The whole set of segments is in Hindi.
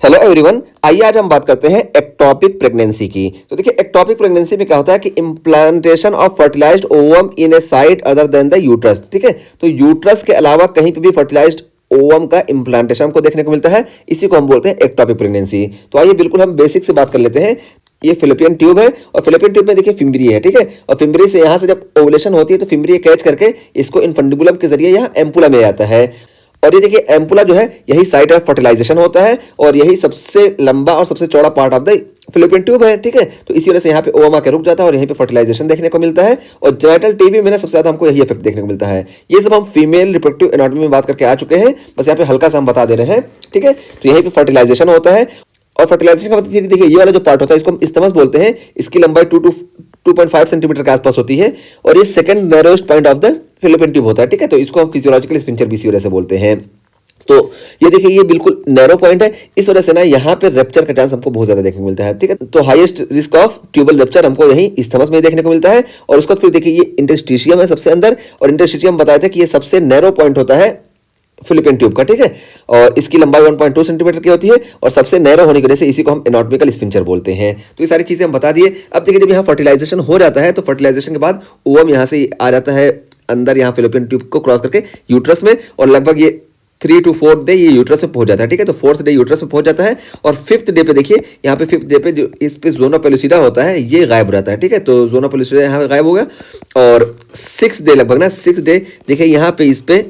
हेलो एवरीवन, आइए आज हम बात करते हैं एक्टॉपिक प्रेगनेंसी की। तो देखिए, एक्टॉपिक प्रेगनेंसी में क्या होता है कि implantation of fertilised ovum in a site other than the uterus. ठीक है, तो यूट्रस के अलावा कहीं पे भी फर्टिलाइज्ड ओवम का इम्प्लांटेशन हमको देखने को मिलता है, इसी को हम बोलते हैं एक्टॉपिक प्रेगनेंसी। तो आइए बिल्कुल हम बेसिक से बात कर लेते हैं। ये फिलिपियन ट्यूब है और फिलिपियन ट्यूब में देखिए फिम्बरी है। ठीक है, और फिम्बरी से यहाँ से जब ओवुलेशन होती है तो फिम्बरी कैच करके इसको इन्फंडिबुलम के जरिए यहाँ एम्पुला में आता है। और ये देखिए एम्पुला जो है यही साइट ऑफ फर्टिलाइजेशन होता है और यही सबसे लंबा और सबसे चौड़ा part of the fallopian tube है। ठीक है, तो इसी वजह से यहाँ पे ओवम आके रुक जाता है और यहीं पे फर्टिलाइजेशन देखने को मिलता है। और जेनिटल टीबी में ना सबसे ज्यादा हमको यही इफेक्ट देखने को मिलता है। ये सब हम फीमेल रिप्रोडक्टिव एनाटॉमी में बात करके आ चुके हैं, बस यहाँ पे हल्का सा हम बता दे रहे हैं। ठीक है, तो यहीं पे फर्टिलाइजेशन होता है और फर्टिलाइजेशन का मतलब फिर देखिए ये वाला जो पार्ट होता है इसको हम इस्टमस बोलते हैं। इसकी लंबाई 2.5 सेंटीमीटर के आसपास होती है और ये second narrowest point of the fallopian tube होता है। ठीक है, तो इसको हम फिजियोलॉजिकल स्फिंक्टर भी इसी वजह से बोलते हैं। तो ये देखिए ये बिल्कुल नैरो पॉइंट है, इस वजह से ना यहाँ पे रप्चर का चांस हमको बहुत ज्यादा देखने को मिलता है। ठीक है, तो highest risk of tubal rupture हमको यही इस्थमस में देखने को मिलता है। और उसके बाद फिर देखिए ये इंटरस्टिशियम है सबसे अंदर, और इंटरस्टिशियम बताया था कि ये सबसे नैरो पॉइंट होता है फिलिपियन ट्यूब का। ठीक है, और इसकी लंबाई 1.2 सेंटीमीटर की होती है और सबसे नैरो होने की वजह से इसी को हम एनाटॉमिकल स्फिंक्टर बोलते हैं। तो ये सारी चीजें हम बता दिए। अब देखिए जब यहाँ फर्टिलाइजेशन हो जाता है तो फर्टिलाइजेशन के बाद ओवम यहाँ से आ जाता है अंदर, यहाँ फिलिपियन ट्यूब को क्रॉस करके यूट्रस में, और लगभग ये 3 to 4 डे ये यूट्रस में पहुंच जाता है। ठीक है, तो 4th डे यूट्रस में पहुंच जाता है और 5th डे पे देखिए यहाँ पे 5th डे पे जो इस पे जोना पेलुसिडा होता है ये गायब हो जाता है। ठीक है, तो जोना पेलुसिडा यहाँ पे गायब हो गया। और 6th डे लगभग ना 6th डे देखिए यहाँ पे इस पे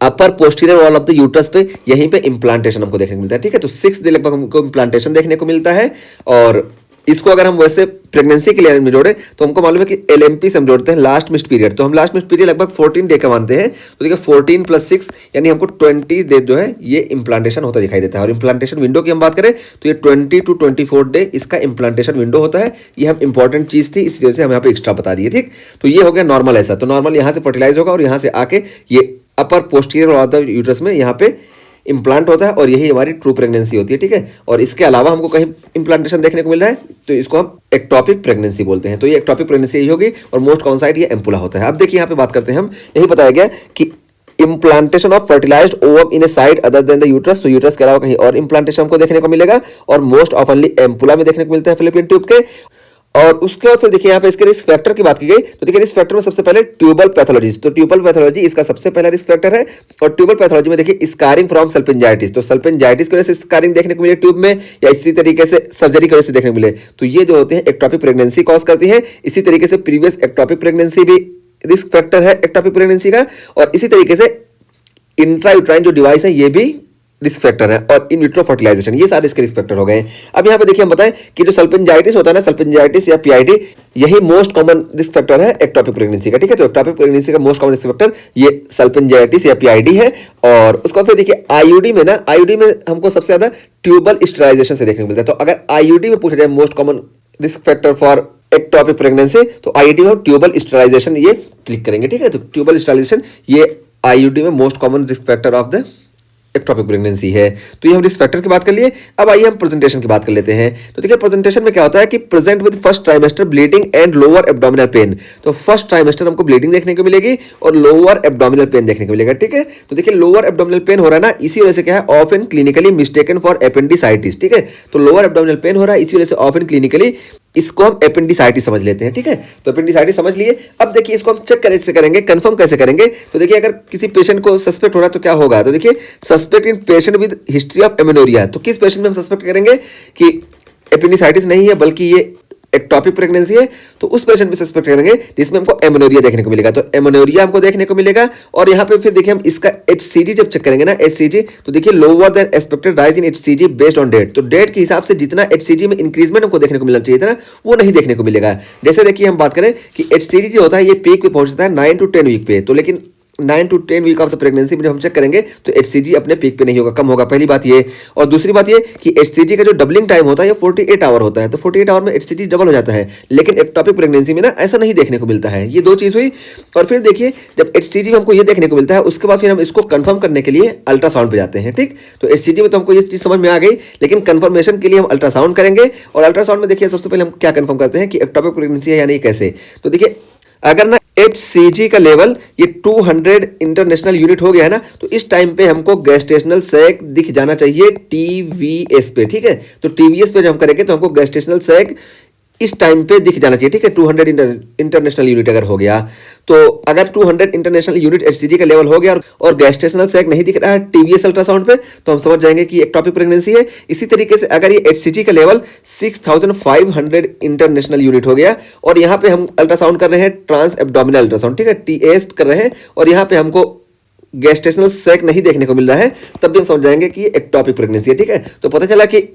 upper posterior wall of the uterus पे यहीं पे इम्प्लांटेशन हमको देखने को मिलता है। ठीक है, तो 6th डे लगभग हमको इम्प्लांटेशन देखने को मिलता है। और इसको अगर हम वैसे प्रेगनेंसी के लिए में जोड़े तो हमको मालूम है कि LMP से हम जोड़ते हैं लास्ट मिस्ट पीरियड। तो हम लास्ट मिस्ट पीरियड लगभग 14 डे का मानते हैं। तो देखिए 14 + 6 यानी हमको 20 डे जो है ये इम्प्लांटेशन होता दिखाई देता है। और इम्प्लांटेशन विंडो की हम बात करें तो ये 20 to 24 डे इसका इम्प्लांटेशन विंडो होता है। ये हम इंपॉर्टेंट चीज थी, इस वजह से हम यहाँ पे एक्स्ट्रा बता दिए। ठीक, तो ये हो गया नॉर्मल। ऐसा तो नॉर्मल यहाँ से फर्टिलाइज होगा और यहाँ से आके ये अपर पोस्टीरियर ऑफ द यूट्रस में यहाँ पे इम्प्लांट होता है और यही हमारी ट्रू प्रेगनेंसी होती है। ठीक है, और इसके अलावा हमको कहीं इम्प्लांटेशन देखने को मिल रहा है तो इसको हम एक्टॉपिक प्रेगनेंसी बोलते हैं। तो ये एक्टॉपिक प्रेगनेंसी यही होगी और मोस्ट कॉमन साइट ये एम्पुला होता है। अब देखिए यहाँ पे बात करते हैं हम, यही बताया गया कि implantation of fertilised ovum in a site other than the uterus. तो यूट्रस के अलावा कहीं और इम्प्लांटेशन हमको देखने को मिलेगा और मोस्ट ऑफनली एम्पुला में देखने को मिलता है फिलिपियन ट्यूब के। और उसके बाद फिर देखिए यहाँ पे इसके रिस्क फैक्टर की बात की गई तो देखिए रिस्क फैक्टर में सबसे पहले ट्यूबल पैथोलॉजी। तो ट्यूबल पैथोलॉजी इसका सबसे पहला रिस्क फैक्टर है। और ट्यूबल पैथोलॉजी में देखिए स्कारिंग फ्रॉम सल्पिंजाइटिस। तो सल्पिंजाइटिस की वजह से स्कारिंग देखने को मिले ट्यूब में, या इसी तरीके से सर्जरी की वजह से देखने को मिले, तो ये जो होते हैं एक्टॉपिक प्रेगनेंसी कॉज करती है। इसी तरीके से प्रीवियस एक्टॉपिक प्रेगनेंसी भी रिस्क फैक्टर है एक्टॉपिक प्रेगनेंसी का। और इसी तरीके से इंट्रायूट्राइन जो डिवाइस है ये भी रिस्क फैक्टर है। और इन विट्रो फर्टिलाइजेशन ये सारे इसके रिस्क फैक्टर हो गए। अब यहाँ पे देखिए हम बताएं कि जो सल्पिंजाइटिस होता है ना, सल्पिंजाइटिस या PID, यही मोस्ट कॉमन रिस्क फैक्टर है एक्टॉपिक प्रेगनेंसी का। ठीक है, तो एक्टॉपिक प्रेगनेंसी का मोस्ट कॉमन रिस्क फैक्टर ये सल्पिंजाइटिस या PID है। और उसके बाद फिर देखिए IUD में ना, IUD में हमको सबसे ज्यादा ट्यूबल स्टराइजेशन से देखने को मिलता है। तो अगर IUD में पूछा जाए most common risk factor for ectopic pregnancy तो IUD में ट्यूबल स्टराइजेशन ये क्लिक करेंगे। ठीक है, तो ट्यूबल स्टराइजेशन ये IUD में most common risk factor of the ectopic pregnancy है। तो ये हम रिस्क फैक्टर की बात कर लिए। अब आइए हम प्रेजेंटेशन की बात कर लेते हैं। तो देखिए प्रेजेंटेशन में क्या होता है कि present with first trimester bleeding and lower abdominal pain. तो फर्स्ट ट्राइमेस्टर हमको ब्लीडिंग देखने को मिलेगी और लोअर एब्डोमिनल पेन देखने को मिलेगा। ठीक है, तो देखिए लोअर एब्डोमिनल पेन हो रहा है ना, इसी वजह से क्या है often clinically mistaken for appendicitis. ठीक है, तो लोअर एब्डोमिनल पेन हो रहा है इसी वजह से ऑफन क्लिनिकली इसको हम एपेंडिसाइटिस समझ लेते हैं। ठीक है, तो एपेंडिसाइटिस समझ लिए। अब देखिए इसको हम चेक कैसे करेंगे, कंफर्म कैसे करेंगे। तो देखिए अगर किसी पेशेंट को सस्पेक्ट हो रहा है तो क्या होगा, तो देखिए suspect in patient with history of amenorrhoea. तो किस पेशेंट में हम सस्पेक्ट करेंगे कि एपेंडिसाइटिस नहीं है बल्कि ये एक्टॉपिक प्रेगनेंसी है, तो उस पेशेंट में सस्पेक्ट करेंगे जिसमें हमको एमेनोरिया देखने को मिलेगा। तो एमेनोरिया हमको देखने को मिलेगा। और यहाँ पे फिर देखिए हम इसका HCG जब चेक करेंगे ना, HCG, तो देखिए lower than expected rise in HCG based on date. तो डेट के हिसाब से जितना HCG में इंक्रीजमेंट हमको देखने को मिलना चाहिए था ना, वो नहीं देखने को मिलेगा। जैसे देखिए हम बात करें कि HCG जो होता है ये पीक पे पहुंचता है 9 to 10 वीक पे। तो लेकिन 9 to 10 week of the pregnancy में जब हम चेक करेंगे तो HCG अपने पीक पे नहीं होगा, कम होगा। पहली बात ये। और दूसरी बात ये कि HCG का जो डबलिंग टाइम होता है ये 48 आवर होता है। तो 48 आवर में HCG डबल हो जाता है, लेकिन एक्टॉपिक प्रेगनेंसी में ना ऐसा नहीं देखने को मिलता है। ये दो चीज हुई। और फिर देखिए जब HCG में हमको ये देखने को मिलता है उसके बाद फिर हम इसको कंफर्म करने के लिए अल्ट्रासाउंड पे जाते हैं। ठीक, तो HCG में तो हमको ये चीज समझ में आ गई, लेकिन कंफर्मेशन के लिए हम अल्ट्रासाउंड करेंगे। और अल्ट्रासाउंड में देखिए सबसे पहले हम क्या कंफर्म करते हैं कि एक्टॉपिक प्रेगनेंसी है या नहीं, कैसे। तो देखिए अगर ना HCG का लेवल ये 200 इंटरनेशनल यूनिट हो गया है ना, तो इस टाइम पे हमको गैस्टेशनल सैक दिख जाना चाहिए TVS पे, ठीक है। तो TVS पे जब हम करेंगे तो हमको गैस्टेशनल सैक इस टाइम पे दिख जाना चाहिए, ठीक है। 200 इंटरनेशनल यूनिट अगर हो गया, तो अगर 200 इंटरनेशनल यूनिट HCG का लेवल हो गया और गैस्टेशनल सैक नहीं दिख रहा है TVS अल्ट्रासाउंड पे, तो हम समझ जाएंगे कि एक्टोपिक प्रेगनेंसी है। इसी तरीके से अगर ये HCG का लेवल 6500 इंटरनेशनल यूनिट हो गया और यहाँ पे हम अल्ट्रासाउंड कर रहे हैं ट्रांस एब्डोमिनल अल्ट्रासाउंड, ठीक है, TAS कर रहे हैं, और यहाँ पे हमको गैस्टेशनल सैक नहीं देखने को मिल रहा है, तब भी हम समझ जाएंगे कि एक्टोपिक प्रेगनेंसी है, ठीक है। तो पता चला कि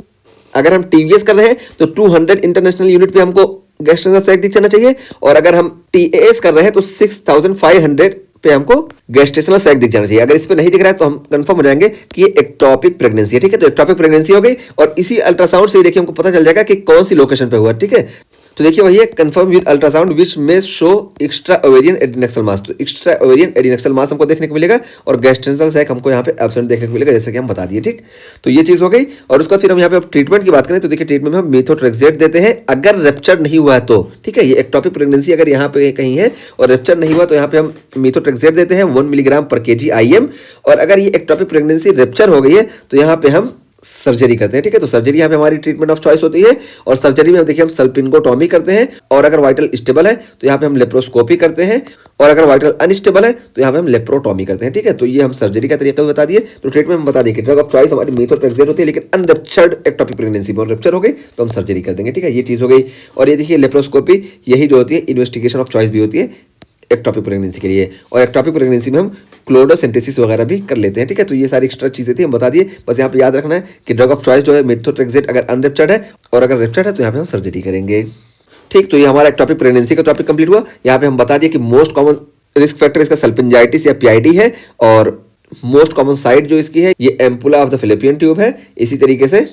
अगर हम TVS कर रहे हैं तो 200 इंटरनेशनल यूनिट पे हमको गैस्ट्रेशनल सैक दिख जाना चाहिए, और अगर हम TAS कर रहे हैं तो 6500 पे हमको गैस्ट्रेशनल सैक दिख जाना चाहिए। अगर इस पे नहीं दिख रहा है तो हम कंफर्म हो जाएंगे कि ये एक्टोपिक प्रेगनेंसी है, ठीक है। तो एक्टोपिक प्रेगनेंसी हो गई, और इसी अल्ट्रासाउंड से देखिए हमको पता चल जाएगा कि कौन सी लोकेशन पे हुआ, ठीक है। तो देखिए वही है, कंफर्म विद अल्ट्रासाउंड विच में शो एक्स्ट्रा ओवेरियन एडिनेक्सल मास। तो एक्स्ट्रा ओवेरियन एडिनेक्सल मास हमको देखने को मिलेगा, और गैस्ट्रेशनल सैक हमको यहाँ पे एब्सेंट देखने को मिलेगा, जैसे कि हम बता दिए, ठीक। तो ये चीज़ हो गई, और उसका फिर हम यहाँ पे ट्रीटमेंट की बात करें तो देखिए ट्रीटमेंट में हम मेथोट्रेक्सेट देते हैं अगर रेप्चर नहीं हुआ है तो, ठीक है। ये एक्टोपिक प्रेगनेंसी अगर यहाँ पे कहीं है और रेप्चर नहीं हुआ तो यहाँ पे हम मेथोट्रेक्सेट देते हैं 1 मिलीग्राम पर kg IM, और अगर ये एक्टोपिक प्रेगनेंसी रेप्चर हो गई है तो यहाँ पे हम सर्जरी करते हैं, ठीक है। तो सर्जरी यहाँ पे हमारी ट्रीटमेंट ऑफ चॉइस होती है, और सर्जरी में देखिए हम सल्पिंगोटॉमी करते हैं, और अगर वाइटल स्टेबल है तो यहाँ पे हम लेप्रोस्कोपी करते हैं, और अगर वाइटल अनस्टेबल है तो यहाँ पे हम लेप्रोटॉमी करते हैं, ठीक है। तो ये हम सर्जरी का तरीका भी बता दिए। तो ट्रीटमेंट में बता दिए कि ड्रग ऑफ चॉइस हमारी मेथोट्रेक्सेट होती है, लेकिन अनरेप्चर्ड एक्टोपिक प्रेगनेंसी में रेप्चर हो गई तो हम सर्जरी कर देंगे, ठीक है। ये चीज़ हो गई, और ये देखिए लेप्रोस्कोपी यही जो होती है इन्वेस्टिगेशन ऑफ चॉइस भी होती है एक्टोपिक प्रेगनेंसी के लिए, और एक्टोपिक प्रेगनेंसी में हम क्लोडोसेंटेसिस वगैरह भी कर लेते हैं, ठीक है। तो ये सारी एक्स्ट्रा चीज़ें थी, हम बता दिए। बस यहाँ पे याद रखना है कि ड्रग ऑफ चॉइस जो है मेथोट्रेक्सेट अगर अनरेप्चर्ड है, और अगर रेप्चर्ड है तो यहाँ पे हम सर्जरी करेंगे, ठीक। तो ये हमारा एक्टोपिक प्रेगनेंसी का टॉपिक कंप्लीट हुआ। यहाँ पे हम बता दिए कि मोस्ट कॉमन रिस्क फैक्टर इसका सल्पिंजाइटिस या PID है, और मोस्ट कॉमन साइट जो इसकी है ये ampulla of the fallopian tube है। इसी तरीके से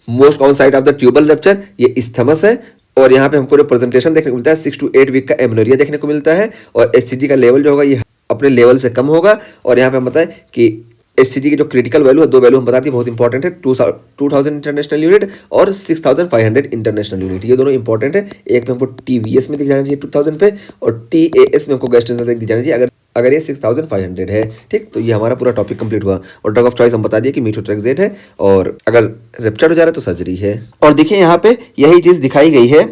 most common site of the tubal rupture ये इस्थमस है, और यहाँ पे हमको जो प्रेजेंटेशन देखने को मिलता है 6 to 8 वीक का एमनोरिया देखने को मिलता है, और HCG का लेवल जो होगा ये अपने लेवल से कम होगा। और यहाँ पे हम बताएं कि HCG की जो क्रिटिकल वैल्यू है, 2 वैल्यू हम बताते हैं बहुत इंपॉर्टेंट है, 2000 इंटरनेशनल यूनिट और 6500 इंटरनेशनल यूनिट, ये दोनों इंपॉर्टेंट है। एक में हमको TVS में दिख जाना चाहिए 2000 पे, और TAS में हमको गैस्ट्रेशनल दिख जाना चाहिए अगर ये 6500 है, ठीक। तो ये हमारा पूरा टॉपिक कंप्लीट हुआ, और ड्रग ऑफ चॉइस हम बता दिए कि मेथोट्रेक्सेट है, और अगर रेप्चर हो जा रहा है तो सर्जरी है। और देखिए यहाँ पे यही चीज़ दिखाई गई है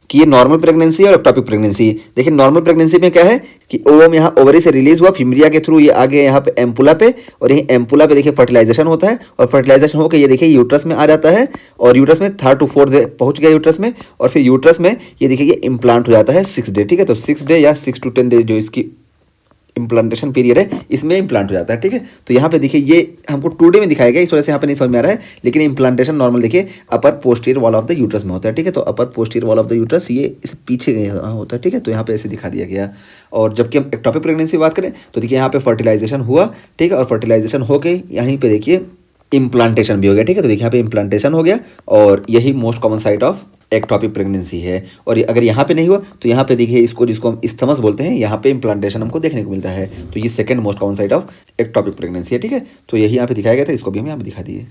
कि ये नॉर्मल प्रेगनेंसी और एक्टोपिक प्रेगनेंसी। देखिए नॉर्मल प्रेगनेंसी में क्या है कि ओवम यहाँ ओवरी से रिलीज हुआ, फिमरिया के थ्रू ये आगे यहाँ पे एम्पुला पे, और यही एम्पुला पे देखिए फर्टिलाइजेशन होता है, और फर्टिलाइजेशन होकर ये देखिए यूट्रस में आ जाता है, और यूट्रस में 3rd to 4th डे पहुंच गया यूट्रस में, और फिर यूट्रस में ये देखिए ये इम्प्लांट हो जाता है 6 डे, ठीक है। तो 6 डे या 6 to 10 डे जो इसकी इम्प्लांटेशन पीरियड है, इसमें इम्प्लांट हो जाता है, ठीक है। तो यहाँ पे देखिए ये हमको 2 डे में दिखाया गया, इस वजह से यहाँ पे नहीं समझ में आ रहा है, लेकिन इम्प्लांटेशन नॉर्मल देखिए upper posterior wall of the uterus में होता है, ठीक है। तो upper posterior wall of the uterus ये इस पीछे होता है, ठीक है। तो यहाँ पे ऐसे दिखा दिया गया। और जबकि हम एक्टोपिक प्रेगनेंसी की बात करें तो देखिए यहाँ पे फर्टिलाइजेशन हुआ, ठीक है, और फर्टिलाइजेशन होके यहीं पे देखिए इम्प्लांटेशन भी हो गया, ठीक है। तो देखिए यहाँ पे इम्प्लांटेशन हो गया, और यही most common site of ectopic pregnancy है। और अगर यहाँ पे नहीं हुआ तो यहाँ पे देखिए इसको जिसको हम इस्थमस बोलते हैं, यहाँ पे इम्प्लांटेशन हमको देखने को मिलता है। तो ये second most common site of ectopic pregnancy है, ठीक है। तो यही यहाँ पे दिखाया गया था, इसको भी हम यहाँ पे दिखा दिए।